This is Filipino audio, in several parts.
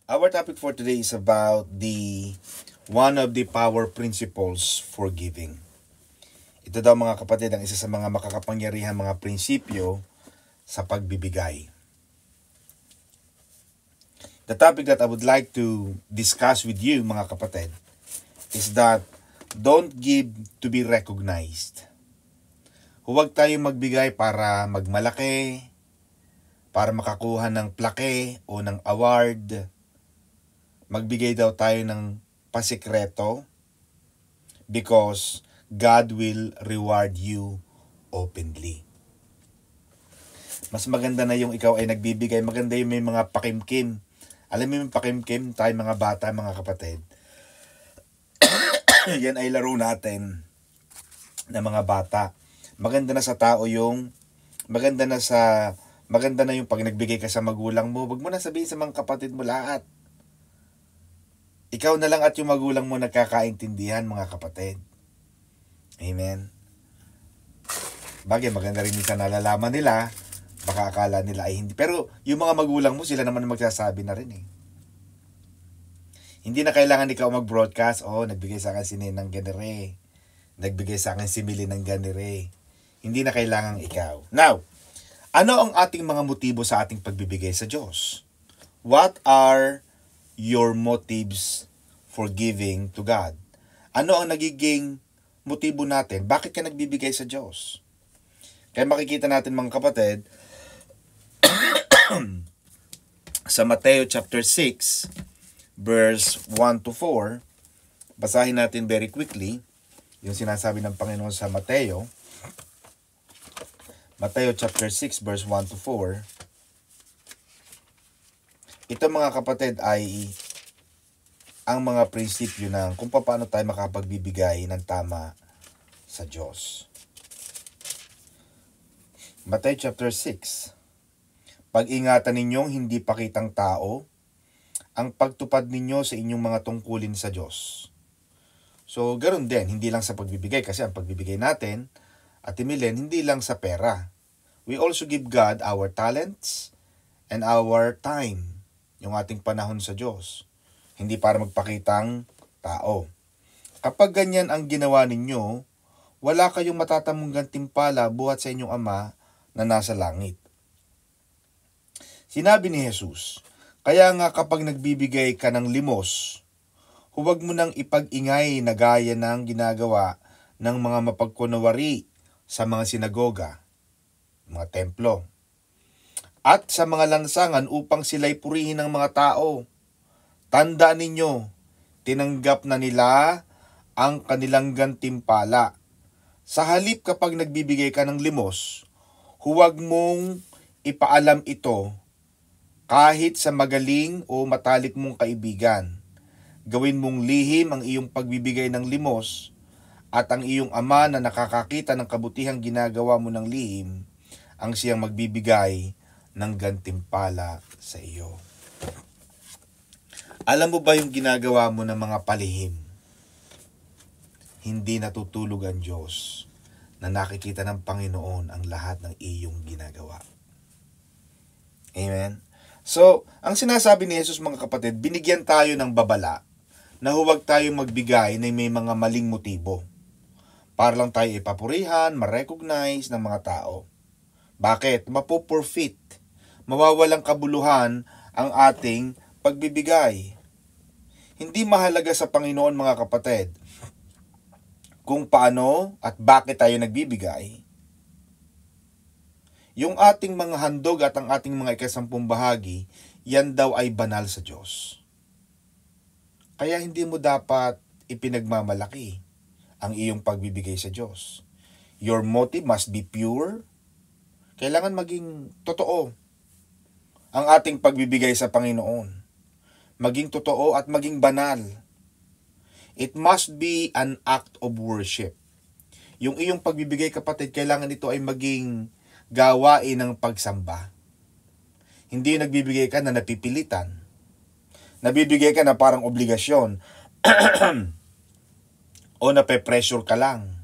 Our topic for today is about the one of the power principles for giving. Ito daw mga kapatid ang isa sa mga makakapangyarihan mga prinsipyo sa pagbibigay. The topic that I would like to discuss with you mga kapatid is that don't give to be recognized. Huwag tayong magbigay para magmalaki, para makakuha ng plaque o ng award. Magbigay daw tayo ng pasikreto because God will reward you openly. Mas maganda na yung ikaw ay nagbibigay. Maganda yung may mga pakimkim. Alam mo yung pakimkim, tayo mga bata, mga kapatid. Yan ay laro natin na mga bata. Maganda na sa tao yung, maganda na yung pag nagbigay ka sa magulang mo. Wag mo na sabihin sa mga kapatid mo lahat. Ikaw na lang at yung magulang mo nagkakaintindihan, mga kapatid. Amen. Bagay, maganda rin minsan nalalaman nila, baka akala nila ay hindi. Pero yung mga magulang mo, sila naman magsasabi na rin eh. Hindi na kailangan ikaw mag-broadcast, nagbigay sa akin si Ninang ganire. Nagbigay sa akin si Mili ng ganire. Hindi na kailangan ikaw. Now, ano ang ating mga motibo sa ating pagbibigay sa Diyos? What are your motives for giving to God? Ano ang nagiging motibo natin? Bakit ka nagbibigay sa Diyos? Kaya makikita natin mga kapatid, sa Mateo chapter 6, verse 1 to 4, basahin natin very quickly, yung sinasabi ng Panginoon sa Mateo. Mateo chapter 6, verse 1 to 4. Ito mga kapatid ay ang mga prinsipyo ng kung paano tayo makapagbibigay ng tama sa Diyos. Matthew chapter 6. Pag-ingatan ninyong hindi pakitang tao ang pagtupad ninyo sa inyong mga tungkulin sa Diyos. So, ganoon din, hindi lang sa pagbibigay kasi ang pagbibigay natin at Milen, hindi lang sa pera. We also give God our talents and our time, yung ating panahon sa Diyos. Hindi para magpakitang tao. Kapag ganyan ang ginawa ninyo, wala kayong matatamong gantimpala buhat sa inyong Ama na nasa langit. Sinabi ni Jesus, kaya nga kapag nagbibigay ka ng limos, huwag mo nang ipag-ingay na gaya ng ginagawa ng mga mapagkunawari sa mga sinagoga, mga templo, at sa mga lansangan upang sila'y purihin ng mga tao. Tandaan ninyo, tinanggap na nila ang kanilang gantimpala. Sa halip kapag nagbibigay ka ng limos, huwag mong ipaalam ito kahit sa magaling o matalik mong kaibigan. Gawin mong lihim ang iyong pagbibigay ng limos at ang iyong Ama na nakakakita ng kabutihang ginagawa mo ng lihim ang siyang magbibigay ng gantimpala sa iyo. Alam mo ba yung ginagawa mo ng mga palihim? Hindi natutulog ang Diyos na nakikita ng Panginoon ang lahat ng iyong ginagawa. Amen? So, ang sinasabi ni Jesus mga kapatid, binigyan tayo ng babala na huwag tayong magbigay na may mga maling motibo. Para lang tayo ipapurihan, ma-recognize ng mga tao. Bakit? Mapupurfit. Mawawalang kabuluhan ang ating pagbibigay. Hindi mahalaga sa Panginoon mga kapatid kung paano at bakit tayo nagbibigay. Yung ating mga handog at ang ating mga ikasampung bahagi, yan daw ay banal sa Diyos. Kaya hindi mo dapat ipinagmamalaki ang iyong pagbibigay sa Diyos. Your motive must be pure. Kailangan maging totoo ang ating pagbibigay sa Panginoon. Maging totoo at maging banal. It must be an act of worship. Yung iyong pagbibigay kapatid, kailangan ito ay maging gawain ng pagsamba. Hindi nagbibigay ka na napipilitan. Nabibigay ka na parang obligasyon. O nape-pressure ka lang.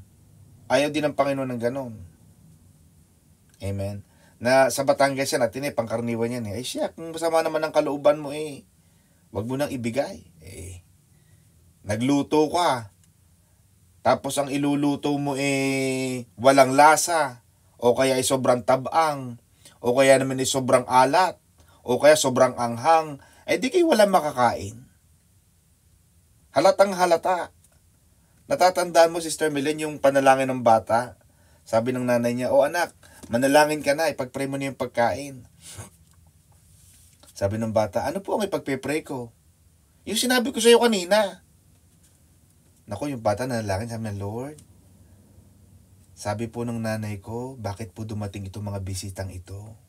Ayaw din ng Panginoon ng ganon. Amen. Na sa Batangas yan, natin pangkarniwan yan eh. Ay siya, kung masama naman ang kalooban mo Wag mo nang ibigay. Nagluto ka. Tapos ang iluluto mo walang lasa. O kaya ay sobrang tabang. O kaya naman ay sobrang alat. O kaya sobrang anghang. Di kayo walang makakain. Halatang halata. Natatandaan mo, Sister Melen, yung panalangin ng bata? Sabi ng nanay niya, anak, manalangin ka na, ipag-pray mo na yung pagkain. Sabi ng bata, ano po ang ipag-pray ko? Yung sinabi ko sa iyo kanina. Naku, yung bata nanalangin, sabi ng Lord, sabi po ng nanay ko, bakit po dumating itong mga bisitang ito?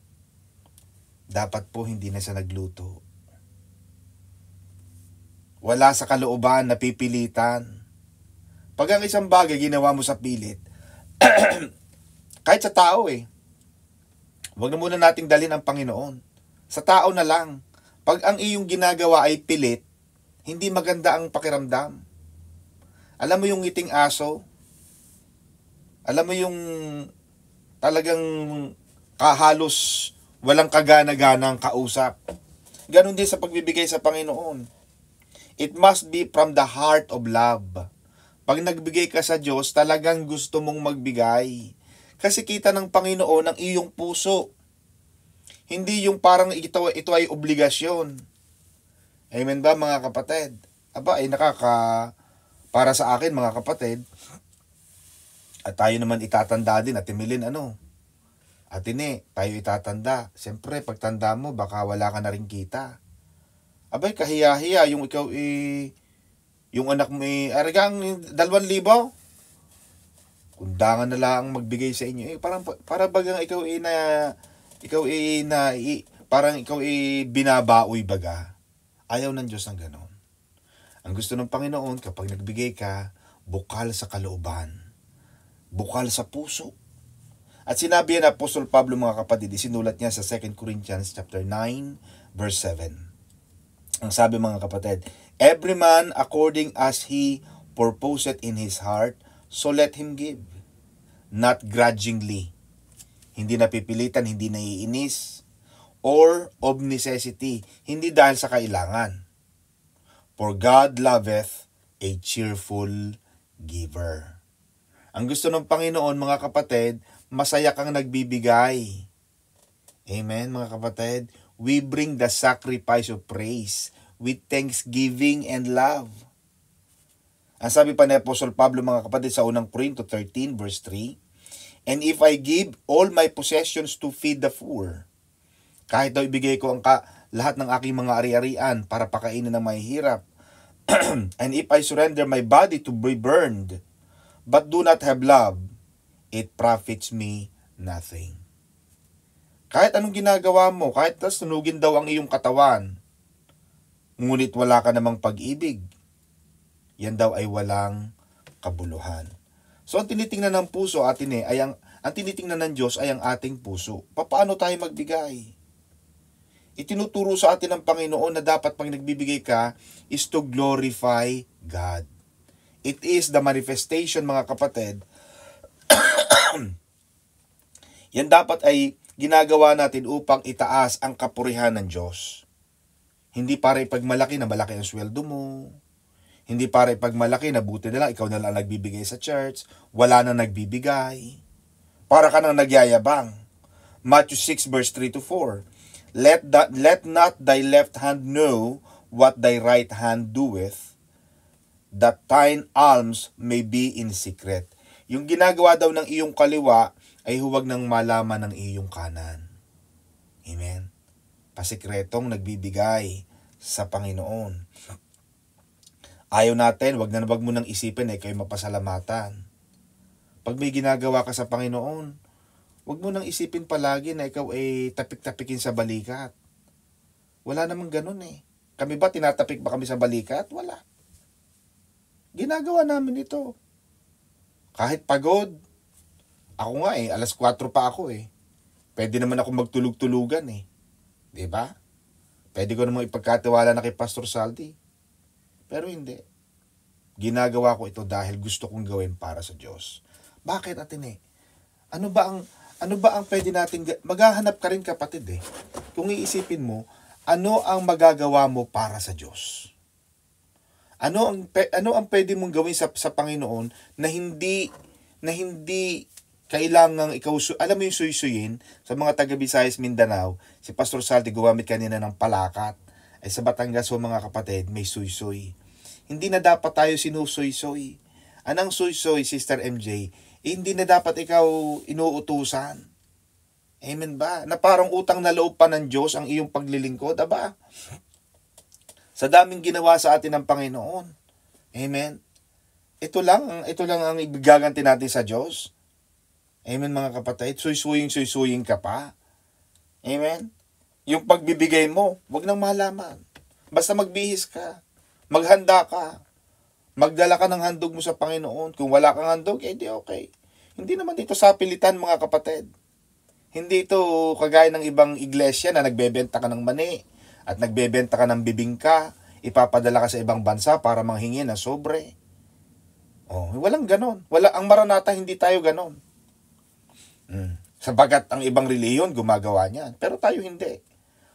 Dapat po hindi na siya nagluto. Wala sa kalooban, napipilitan. Pag ang isang bagay ginawa mo sa pilit, kahit sa tao wag na muna nating dalhin ang Panginoon. Sa tao na lang. Pag ang iyong ginagawa ay pilit, hindi maganda ang pakiramdam. Alam mo yung ngiting aso? Alam mo yung talagang halos walang kagana-ganang kausap. Ganon din sa pagbibigay sa Panginoon. It must be from the heart of love. Pag nagbigay ka sa Diyos, talagang gusto mong magbigay. Kasi kita ng Panginoon ang iyong puso. Hindi yung parang ito ay obligasyon. Amen ba mga kapatid? Para sa akin mga kapatid, at tayo naman itatanda din, Ate Milin, Atine, tayo itatanda. Siyempre, pagtanda mo, baka wala ka na rin kita. Kahiya-hiya, yung ikaw yung anak mo aragang 2,000. Kundangan na lang magbigay sa inyo. Para bagang parang ikaw binabaoy baga. Ayaw ng Diyos ng ganon. Ang gusto ng Panginoon, kapag nagbigay ka, bukal sa kalooban. Bukal sa puso. At sinabi yan Apostol Pablo, mga kapatid, isinulat niya sa 2 Corinthians chapter 9, verse 7. Ang sabi mga kapatid, every man according as he purposeth in his heart, so let him give. Not grudgingly. Hindi napipilitan, hindi naiinis. Or of necessity. Hindi dahil sa kailangan. For God loveth a cheerful giver. Ang gusto ng Panginoon, mga kapatid, masaya kang nagbibigay. Amen, mga kapatid. We bring the sacrifice of praise with thanksgiving and love. Ang sabi pa ni Apostol Pablo, mga kapatid, sa unang Corinto 13 verse 3, and if I give all my possessions to feed the poor, kahit daw ibigay ko lahat ng aking mga ari-arian para pakainin ng mahihirap, and if I surrender my body to be burned, but do not have love, it profits me nothing. Kahit anong ginagawa mo, kahit sunugin daw ang iyong katawan, ngunit wala ka namang pag-ibig, yan daw ay walang kabuluhan. So ang tinitingnan ng puso atin ang tinitingnan ng Diyos ay ang ating puso. Paano tayo magbigay? Itinuturo sa atin ng Panginoon na dapat pag nagbibigay ka is to glorify God. It is the manifestation, mga kapatid. Yan dapat ay ginagawa natin upang itaas ang kapurihan ng Diyos. Hindi para ipagmalaki na malaki ang sweldo mo. Hindi para ipagmalaki na buti na lang ikaw na lang nagbibigay sa church, wala na nagbibigay. Para ka nang nagyayabang. Matthew 6 verse 3 to 4. Let not thy left hand know what thy right hand doeth, that thine alms may be in secret. Yung ginagawa daw ng iyong kaliwa ay huwag nang malaman ng iyong kanan. Amen. Pasikretong nagbibigay sa Panginoon. Ayaw natin, wag mo nang isipin kayo mapasalamatan. Pag may ginagawa ka sa Panginoon, wag mo nang isipin palagi na ikaw ay tapik-tapikin sa balikat. Wala namang ganun Kami ba, tinatapik ba kami sa balikat? Wala. Ginagawa namin ito. Kahit pagod, ako nga 4:00 pa ako Pwede naman ako magtulog-tulugan Diba? Pwede ko namang ipagkatiwala na kay Pastor Saldi. Pero hindi. Ginagawa ko ito dahil gusto kong gawin para sa Diyos. Bakit Atine? Ano ba ang pwede natin maghahanap ka rin kapatid Kung iisipin mo, ano ang magagawa mo para sa Diyos? Ano ang pwede mong gawin sa Panginoon na hindi kailangang ikaw, alam mo yung suy-suyin, sa mga taga Visayas, Mindanao, si Pastor Saldi gumamit kanina ng palakat. Ay sa Batangas o mga kapatid, may suy-suy. Hindi na dapat tayo sinusuy-suy. Anong suy-suy, Sister MJ? Hindi na dapat ikaw inuutusan. Amen ba? Na parang utang na loob pa ng Diyos ang iyong paglilingkod, aba? Sa daming ginawa sa atin ng Panginoon. Amen. Ito lang ang igaganti natin sa Diyos. Amen mga kapatid. Suy-suying ka pa. Amen. Yung pagbibigay mo, wag nang malaman. Basta magbihis ka. Maghanda ka. Magdala ka ng handog mo sa Panginoon. Kung wala kang handog, di okay. Hindi naman dito sapilitan mga kapatid. Hindi ito kagaya ng ibang iglesia na nagbebenta ka ng mani at nagbebenta ka ng bibingka, ipapadala ka sa ibang bansa para manghingi ng sobre. Walang ganon. Ang Maranatha, hindi tayo ganon. Sabagat ang ibang reliyon gumagawa niyan. Pero tayo hindi.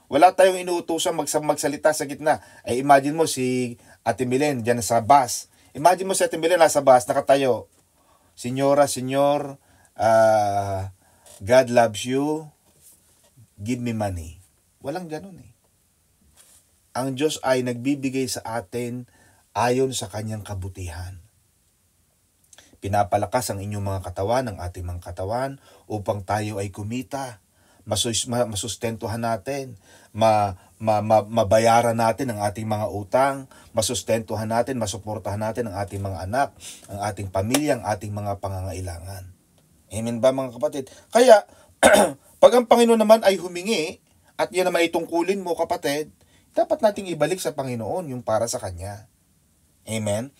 Wala tayong inuutusan magsalita sa gitna. Ay imagine mo si Ate Milen dyan sa bus. Imagine mo si Ate Milen nasa bus, nakatayo. Senyora, senyor, God loves you, give me money. Walang ganun eh. Ang Diyos ay nagbibigay sa atin ayon sa kanyang kabutihan. Pinapalakas ang inyong mga katawan, ang ating mga katawan, upang tayo ay kumita. Masustentuhan natin, mabayaran natin ang ating mga utang, masustentuhan natin, masuportahan natin ang ating mga anak, ang ating pamilya, ang ating mga pangangailangan. Amen ba mga kapatid? Kaya, pag ang Panginoon naman ay humingi, at yan naman itungkulin mo kapatid, dapat nating ibalik sa Panginoon yung para sa Kanya. Amen?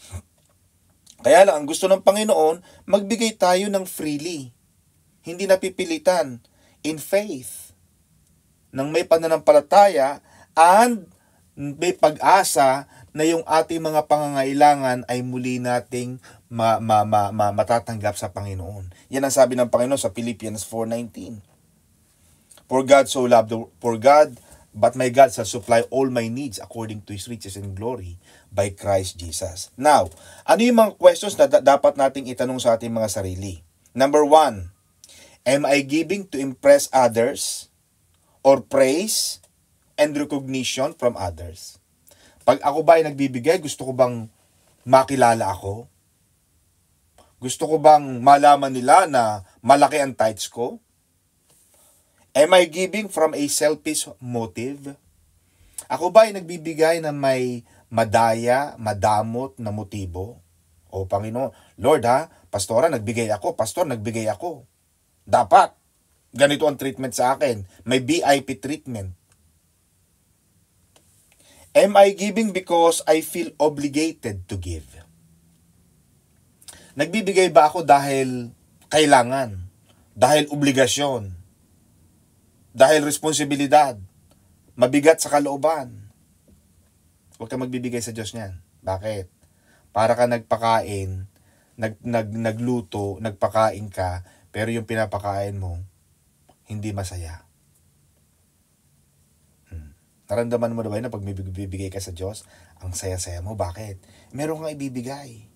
Kaya lang, ang gusto ng Panginoon, magbigay tayo ng freely. Hindi napipilitan, in faith. Nang may pananampalataya, and may pag-asa na yung ating mga pangangailangan ay muli nating matatanggap sa Panginoon. Yan ang sabi ng Panginoon sa Philippians 4:19. But my God shall supply all my needs according to His riches and glory by Christ Jesus. Now, ano yung mga questions na dapat nating itanong sa ating mga sarili? Number 1, am I giving to impress others or praise and recognition from others? Pag ako ba ay nagbibigay, gusto ko bang makilala ako? Gusto ko bang malaman nila na malaki ang tithes ko? Am I giving from a selfish motive? Ako ba ay nagbibigay na may madaya, madamot na motibo? O Panginoon, Lord Pastora, nagbigay ako. Pastor, nagbigay ako. Dapat, ganito ang treatment sa akin. May VIP treatment. Am I giving because I feel obligated to give? Nagbibigay ba ako dahil kailangan? Dahil obligasyon? Dahil responsibilidad? Mabigat sa kalooban? Huwag ka magbibigay sa Diyos niyan. Bakit? Para ka nagpakain, nagluto, nagpakain ka, pero yung pinapakain mo, hindi masaya. Naramdaman mo na ba na pag bibigay ka sa Diyos, ang saya-saya mo? Bakit? Meron kang ibibigay.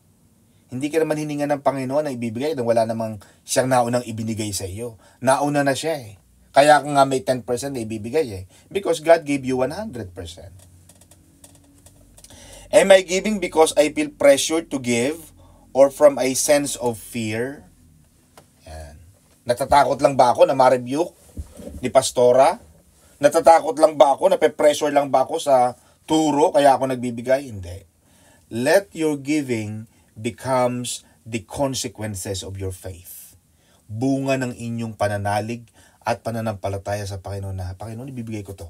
Hindi ka naman hininga ng Panginoon na ibibigay nang wala namang siyang naunang ibinigay sa iyo. Nauna na siya eh. Kaya ka nga may 10% na ibibigay eh. Because God gave you 100%. Am I giving because I feel pressured to give or from a sense of fear? Yan. Natatakot lang ba ako na ma-rebuke ni Pastora? Natatakot lang ba ako? Nape-pressure lang ba ako sa turo kaya ako nagbibigay? Hindi. Let your giving becomes the consequences of your faith. Bunga ng inyong pananalig at pananampalataya sa Panginoon na, Panginoon, ibibigay ko to.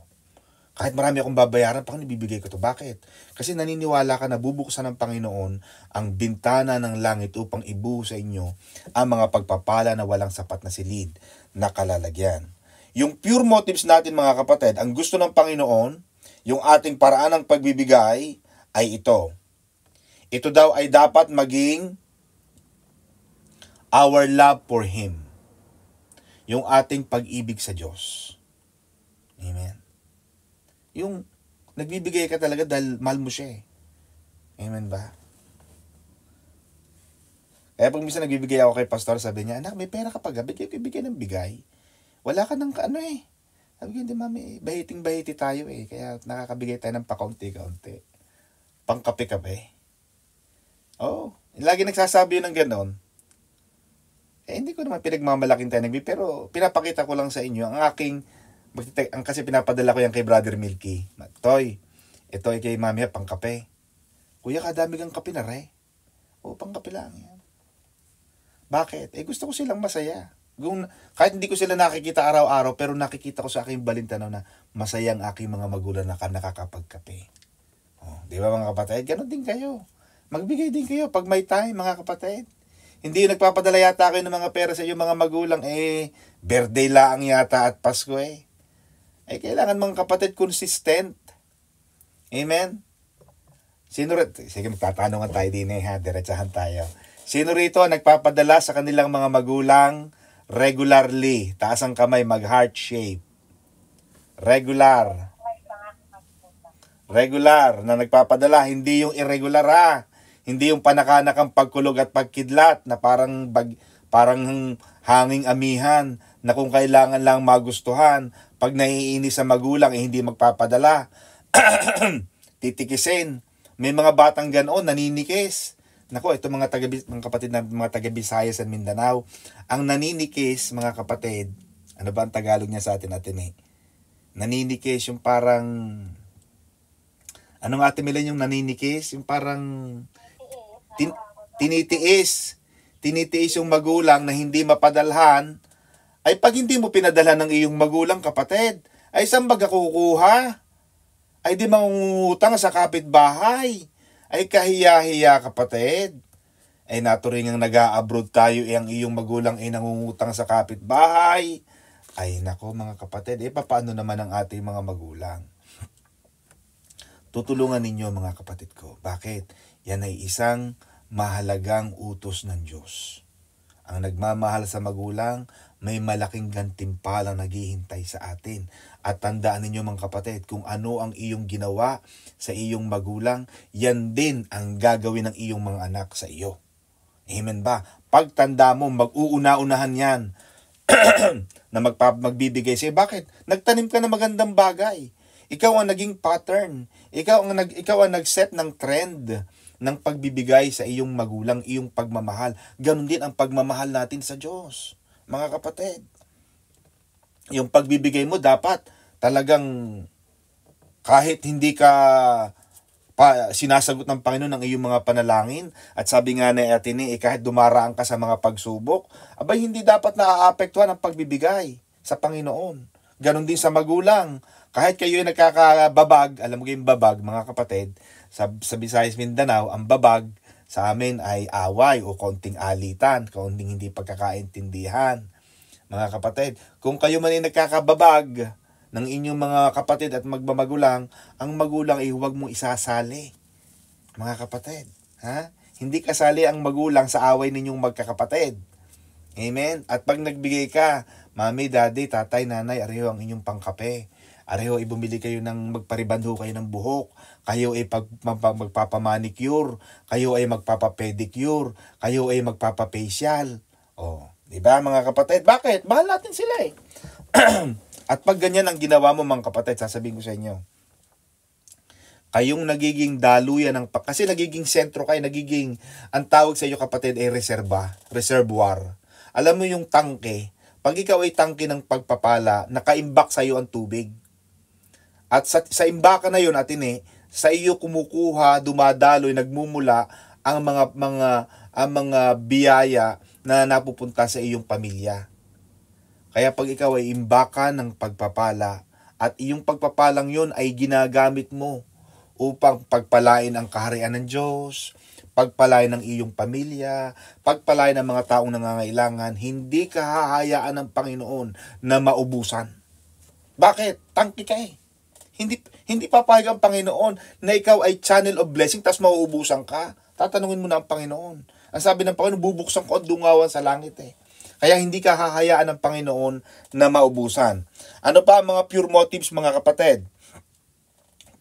Kahit marami akong babayaran, Panginoon, ibibigay ko to. Bakit? Kasi naniniwala ka na bubuksan ng Panginoon ang bintana ng langit upang ibuhos sa inyo ang mga pagpapala na walang sapat na silid na kalalagyan. Yung pure motives natin mga kapatid, ang gusto ng Panginoon, yung ating paraan ng pagbibigay ay ito. Ito daw ay dapat maging our love for Him. Yung ating pag-ibig sa Diyos. Amen. Yung nagbibigay ka talaga dahil mahal mo siya eh. Amen ba? Kaya pag minsan nagbibigay ako kay pastor, sabi niya, anak, may pera ka pa, bigay ng bigay. Wala ka ng ano eh. Sabi ko, hindi mami, bahiting-bahiti tayo eh. Kaya nakakabigay tayo ng pakaunti-kaunti. Pangkape-kape. Oo. Lagi nagsasabi yun ng ganon. Hindi ko naman pinagmamalaking tayo nagbibigay, pero pinapakita ko lang sa inyo ang aking, kasi pinapadala ko yan kay Brother Milky. Toy, ito ay kay mami, pangkape. Kuya, kadami kang kape na re. O, pangkape lang yan. Bakit? Gusto ko silang masaya. Kahit hindi ko sila nakikita araw-araw, pero nakikita ko sa aking balintanaw na masaya ang aking mga magulang na nakakapagkape. Di ba mga kapatid? Ganon din kayo. Magbigay din kayo pag may time, mga kapatid. Hindi yung nagpapadala yata kayo ng mga pera sa iyo mga magulang, birthday lang yata at Pasko eh. Kailangan mga kapatid consistent. Amen? Sige, magtatanungan tayo din ha, diretsahan tayo. Sino rito nagpapadala sa kanilang mga magulang regularly? Taas ang kamay, mag-heart shape. Regular na nagpapadala, hindi yung irregular ha. Hindi yung panakanakang pagkulog at pagkidlat na parang hanging amihan na kung kailangan lang magustuhan. Pag naiinis sa magulang, hindi magpapadala. Titikisin. May mga batang ganoon, naninikis. Nako, ito mga kapatid na mga taga-Visayas at Mindanao. Ang naninikis, mga kapatid, ano ba ang Tagalog niya sa atin eh? Naninikis yung parang, anong Ate Milen yung naninikis? Yung parang, tinitiis yung magulang na hindi mapadalhan. Pag hindi mo pinadalhan ng iyong magulang, kapatid, saan ba kukuha? Di mangungutang sa kapitbahay. Kahiya-hiya, kapatid. Naturingang nag-a-abroad tayo, ang iyong magulang nangungutang sa kapitbahay. Nako mga kapatid, paano naman ang ating mga magulang? Tutulungan ninyo mga kapatid ko. Bakit? Yan ay isang mahalagang utos ng Diyos. Ang nagmamahal sa magulang, may malaking gantimpalang naghihintay sa atin. At tandaan ninyo mga kapatid, kung ano ang iyong ginawa sa iyong magulang, yan din ang gagawin ng iyong mga anak sa iyo. Amen ba? Pagtanda mo, mag-uuna-unahan yan na magbibigay sa'yo. Bakit? Nagtanim ka ng magandang bagay. Ikaw ang naging pattern. Ikaw ang nag-set ng trend ng pagbibigay sa iyong magulang, iyong pagmamahal. Ganon din ang pagmamahal natin sa Diyos. Mga kapatid, yung pagbibigay mo dapat talagang kahit hindi ka sinasagot ng Panginoon ang iyong mga panalangin, at sabi nga ni Atene, kahit dumaraan ka sa mga pagsubok, hindi dapat naaapektuhan ang pagbibigay sa Panginoon. Ganon din sa magulang. Kahit kayo ay nagkakababag, alam mo yung babag, mga kapatid, sa Visayas Mindanao, ang babag sa amin ay away o konting alitan, konting hindi pagkakaintindihan. Mga kapatid, kung kayo man ay nagkakababag ng inyong mga kapatid at magmamagulang, ang magulang ay huwag mong isasali. Mga kapatid, hindi kasali ang magulang sa away ninyong magkakapatid. Amen? At pag nagbigay ka, mami, daddy, tatay, nanay, areho ang inyong pangkape. Areho ay bumili kayo magparibando kayo ng buhok. Kayo ay magpapamanicure. Kayo ay magpapapedicure. Kayo ay magpapafacial. Di ba mga kapatid? Bakit? Mahal natin sila eh. At pag ganyan ang ginawa mo mga kapatid, sasabihin ko sa inyo, kayong nagiging daluyan kasi nagiging sentro kayo, ang tawag sa iyo kapatid ay reservoir. Alam mo yung tangke, pag ikaw ay tangke ng pagpapala, nakaimbak sa iyo ang tubig. At sa imbaka na yun, sa iyo kumukuha, dumadaloy, nagmumula ang mga biyaya na napupunta sa iyong pamilya. Kaya pag ikaw ay imbakan ng pagpapala, at iyong pagpapalang yun ay ginagamit mo upang pagpalain ang kaharian ng Diyos, pagpalain ng iyong pamilya, pagpalain ng mga taong nangangailangan, hindi ka hahayaan ng Panginoon na maubusan. Bakit? Tangki ka eh. Hindi papayag ang Panginoon na ikaw ay channel of blessing tapos mauubusan ka. Tatanungin mo na ang Panginoon. Ang sabi ng Panginoon, bubuksan ko ang dungawan sa langit eh. Kaya hindi ka hahayaan ng Panginoon na maubusan. Ano pa ang mga pure motives mga kapatid?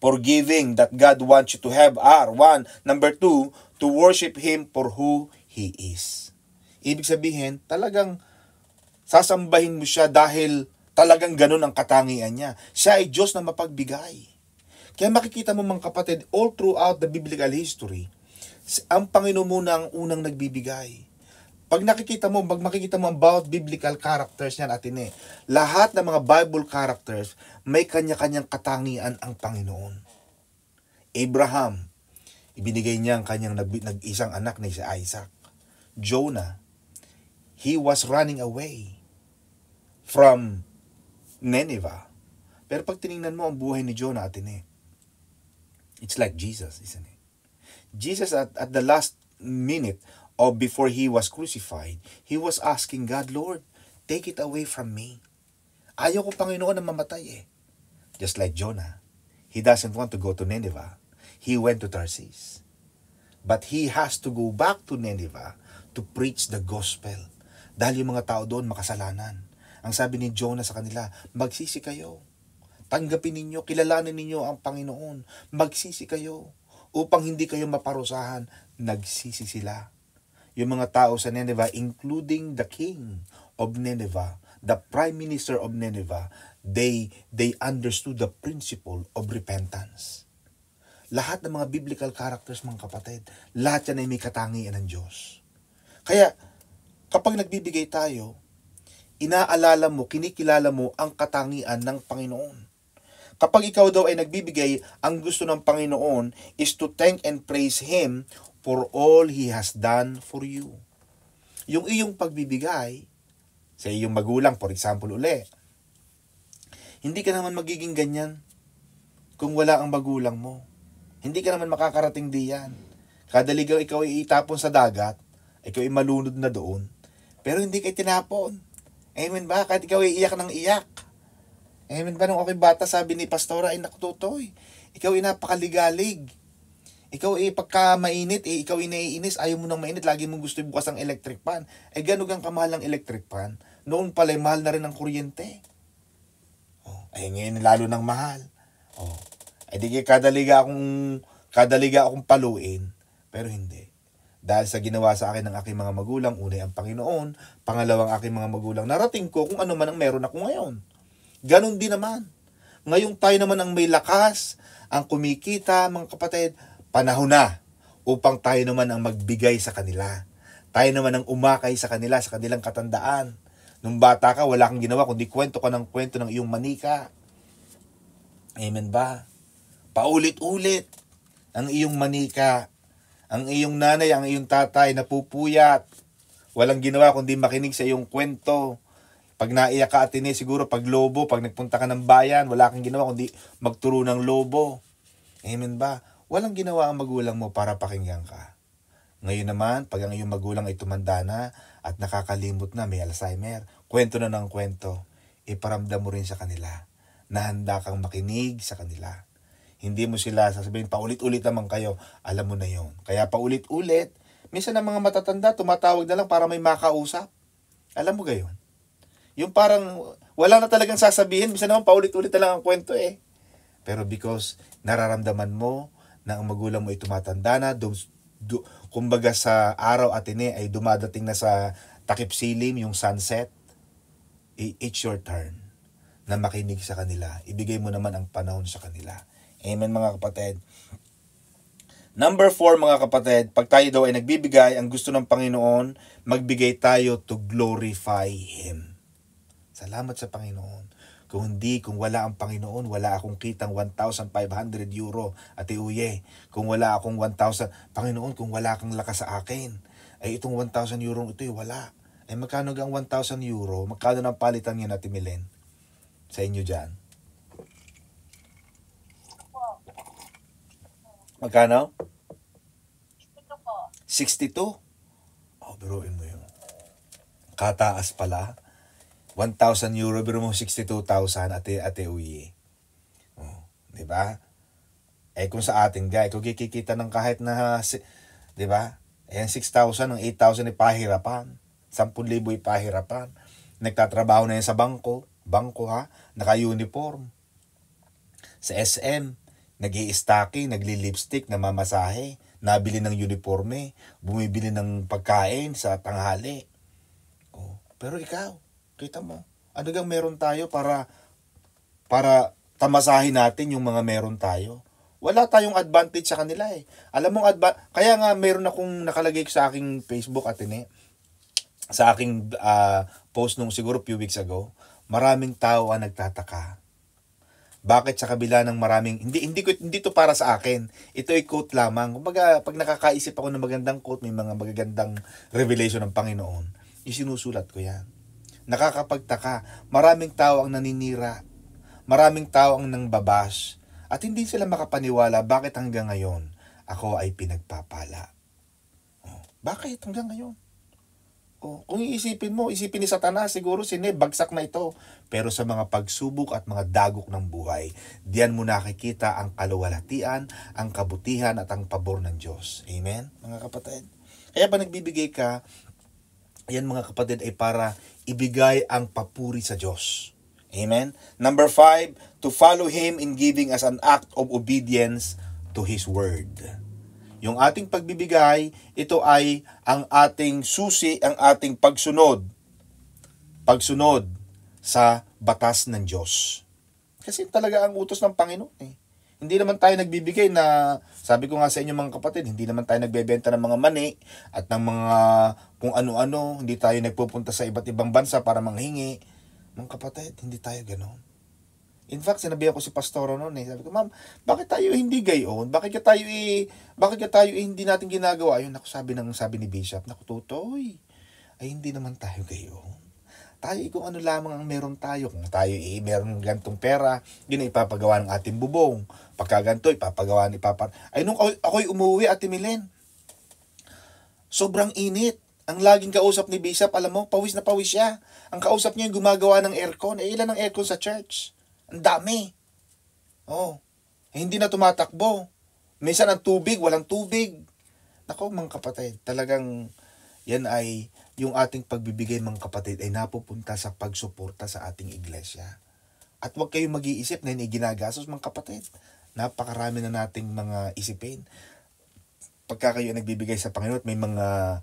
forgiving that God wants you to have are, one, number two, to worship Him for who He is. Ibig sabihin, talagang sasambahin mo siya dahil talagang ganun ang katangian niya. Siya ay Diyos na mapagbigay. Kaya makikita mo mga kapatid, all throughout the biblical history, ang Panginoon muna ang unang nagbibigay. Pag makikita mo about biblical characters niyan atin lahat ng mga Bible characters, may kanya-kanyang katangian ang Panginoon. Abraham, ibinigay niya ang kanyang nag-isang anak na si Isaac. Jonah, he was running away from Nineveh. Pero pag tiningnan mo ang buhay ni Jonah atin it's like Jesus, isn't it? Jesus at the last minute or before He was crucified, He was asking God, Lord, take it away from me. Ayaw ko, Panginoon, na mamatay Just like Jonah, he doesn't want to go to Nineveh. He went to Tarsus. But he has to go back to Nineveh to preach the gospel. Dahil yung mga tao doon makasalanan. Ang sabi ni Jonah sa kanila, magsisi kayo. Tanggapin ninyo, kilalanin ninyo ang Panginoon. Magsisi kayo upang hindi kayo maparusahan. Nagsisi sila. Yung mga tao sa Nineveh, including the king of Nineveh, the prime minister of Nineveh, they understood the principle of repentance. Lahat ng mga biblical characters, mga kapatid, lahat yan ay may katangian ng Diyos. Kaya, kapag nagbibigay tayo, inaalala mo, kinikilala mo ang katangian ng Panginoon. Kapag ikaw daw ay nagbibigay, ang gusto ng Panginoon is to thank and praise Him for all He has done for you. Yung iyong pagbibigay sa iyong magulang, for example hindi ka naman magiging ganyan kung wala ang magulang mo. Hindi ka naman makakarating diyan. Kada ligaw ikaw ay itapon sa dagat, ikaw ay malunod na doon, pero hindi kayo tinapon. Amen ba? Kahit ikaw ay iyak ng iyak. Amen ba? Nung ako'y bata, sabi ni Pastora, ay nakututoy, ikaw ay napakaligalig. Ikaw ay pagka mainit, ikaw ay naiinis, ayaw mo nang mainit, lagi mong gusto bukas ang electric fan. Ganun ang kamahal ng electric fan. Noon pala, mahal na rin ang kuryente. Ngayon lalo nang mahal. Di kada liga akong paluin, pero hindi. Dahil sa ginawa sa akin ng aking mga magulang, una ang Panginoon, pangalawang aking mga magulang, narating ko kung ano man ang meron ako ngayon. Ganon din naman. Ngayong tayo naman ang may lakas, ang kumikita, mga kapatid, panahon na upang tayo naman ang magbigay sa kanila. Tayo naman ang umakay sa kanila, sa kanilang katandaan. Nung bata ka, wala kang ginawa, kundi kwento ng iyong manika. Amen ba? Paulit-ulit ang iyong manika. Ang iyong nanay, ang iyong tatay, napupuyat. Walang ginawa kundi makinig sa iyong kwento. Pag naiyak ka atine, siguro pag lobo, pag nagpunta ka ng bayan, wala kang ginawa kundi magturo ng lobo. Amen ba? Walang ginawa ang magulang mo para pakinggan ka. Ngayon naman, pag ang iyong magulang ay tumanda na at nakakalimot na, may Alzheimer, kwento na ng kwento, iparamdam mo rin sa kanila na handa kang makinig sa kanila. Hindi mo sila sasabihin, paulit-ulit naman kayo, alam mo na yon. Kaya paulit-ulit, minsan ang mga matatanda, tumatawag na lang para may makausap. Alam mo gayon? Yung parang wala na talagang sasabihin, minsan naman paulit-ulit na lang ang kwento Pero because nararamdaman mo na ang magulang mo ay tumatanda na, kumbaga sa araw at ay dumadating na sa takip silim, yung sunset, it's your turn na makinig sa kanila. Ibigay mo naman ang panahon sa kanila. Amen mga kapatid. Number 4 mga kapatid, pag tayo daw ay nagbibigay, ang gusto ng Panginoon, magbigay tayo to glorify Him. Salamat sa Panginoon. Kung wala ang Panginoon, wala akong kitang 1,500 euro, Ate Uye. Kung wala akong 1,000, Panginoon, kung wala kang lakas sa akin, ay itong 1,000 euro ito wala. Magkano ang 1,000 euro? Magkano ng palitan niya Ate Milen? Sa inyo dyan? Magkano? 62. Biruin mo yun. Kataas pala. 1,000 euro, biro mo 62,000, Ate Uye. Di ba? Kung sa atin, kung kikita ng kahit na, di ba? 6,000, ang 8,000 ay pahirapan. 10,000 ay pahirapan. Nagtatrabaho na yan sa bangko ha, naka-uniform. Sa SM, Nag-i-stocking, nagli-lipstick, namamasahe, nabili ng uniforme, bumibili ng pagkain sa tanghali. Oh, pero ikaw, kita mo, ano gang meron tayo para tamasahin natin yung mga meron tayo? Wala tayong advantage sa kanila eh. Alam mo, kaya nga meron akong nakalagay sa aking Facebook sa aking post nung siguro few weeks ago, maraming tao ang nagtataka. Bakit sa kabila ng maraming hindi to para sa akin. Ito ay quote lamang. Kumbaga, pag nakakaisip ako ng magandang quote, may mga magagandang revelation ng Panginoon, isinusulat ko 'yan. Nakakapagtaka, maraming tao ang naninira. Maraming tao ang nangbabash at hindi sila makapaniwala bakit hanggang ngayon ako ay pinagpapala. Oh, bakit hanggang ngayon? Oh, kung iisipin mo, isipin ni Satanas, siguro bagsak na ito. Pero sa mga pagsubok at mga dagok ng buhay, diyan mo nakikita ang kaluwalhatian, ang kabutihan at ang pabor ng Diyos. Amen, mga kapatid? Kaya pa nagbibigay ka, yan mga kapatid ay para ibigay ang papuri sa Diyos. Amen? Number 5, to follow Him in giving as an act of obedience to His Word. Yung ating pagbibigay, ito ay ang ating susi, ang ating pagsunod sa batas ng Diyos. Kasi talaga ang utos ng Panginoon eh. Hindi naman tayo nagbibigay na, sabi ko nga sa inyo mga kapatid, hindi naman tayo nagbebenta ng mga mani at ng mga kung ano-ano, hindi tayo nagpupunta sa iba't ibang bansa para manghingi. Mga kapatid, hindi tayo ganoon. In fact, sinabihan ko si Pastoro noon eh. Sabi ko, ma'am, bakit tayo hindi gayon? Bakit ka tayo hindi natin ginagawa? Ayun, sabi ni Bishop, naku, Totoy, ay hindi naman tayo gayon. Tayo, kung ano lamang ang meron tayo. Kung tayo meron gantong pera, yun ay ipapagawa ng ating bubong. Pagka ganito, Ay, nung ako'y umuwi, Ate Milen, sobrang init. Ang laging kausap ni Bishop, alam mo, pawis na pawis siya. Ang kausap niya yung gumagawa ng aircon. Ilan ang aircon sa church? Ang dami. Oh, hindi na tumatakbo. Minsan ang tubig, walang tubig. Nako mga kapatid, talagang yan ay yung ating pagbibigay mga kapatid ay napupunta sa pagsuporta sa ating iglesia. At huwag kayong mag-iisip na ginagastos mga kapatid. Napakarami na nating mga isipin. Pagka kayo nagbibigay sa Panginoon, may mga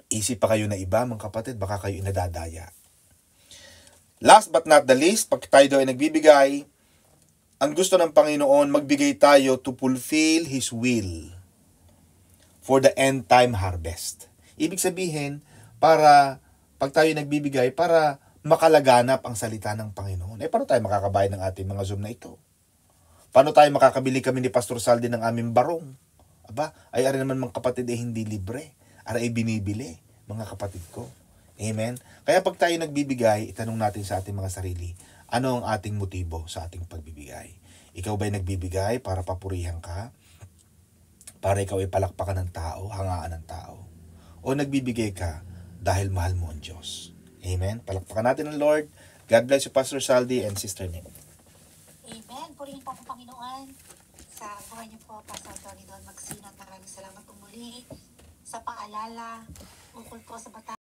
isip pa kayo na iba mga kapatid, baka kayo nadadaya. Last but not the least, pag tayo daw ay nagbibigay, ang gusto ng Panginoon, magbigay tayo to fulfill His will for the end time harvest. Ibig sabihin, para pag tayo nagbibigay, para makalaganap ang salita ng Panginoon. Paano tayo makakabayad ng ating mga Zoom na ito? Paano tayo makakabili kami ni Pastor Saldi ng aming barong? Aba, ay ari naman mga kapatid ay hindi libre. Ari ay binibili, mga kapatid ko. Amen? Kaya pag tayo nagbibigay, itanong natin sa ating mga sarili, ano ang ating motibo sa ating pagbibigay? Ikaw ba'y nagbibigay para papurihan ka? Para ikaw ay palakpakan ng tao, hangaan ng tao? O nagbibigay ka dahil mahal mo ang Diyos? Amen? Palakpakan natin ang Lord. God bless you, Pastor Saldi and Sister Nick. Amen. Purihin po ang Panginoon sa buhay niyo po, Pastor Tony Don Magsinat. Maraming salamat po muli sa paalala ukol po sa batas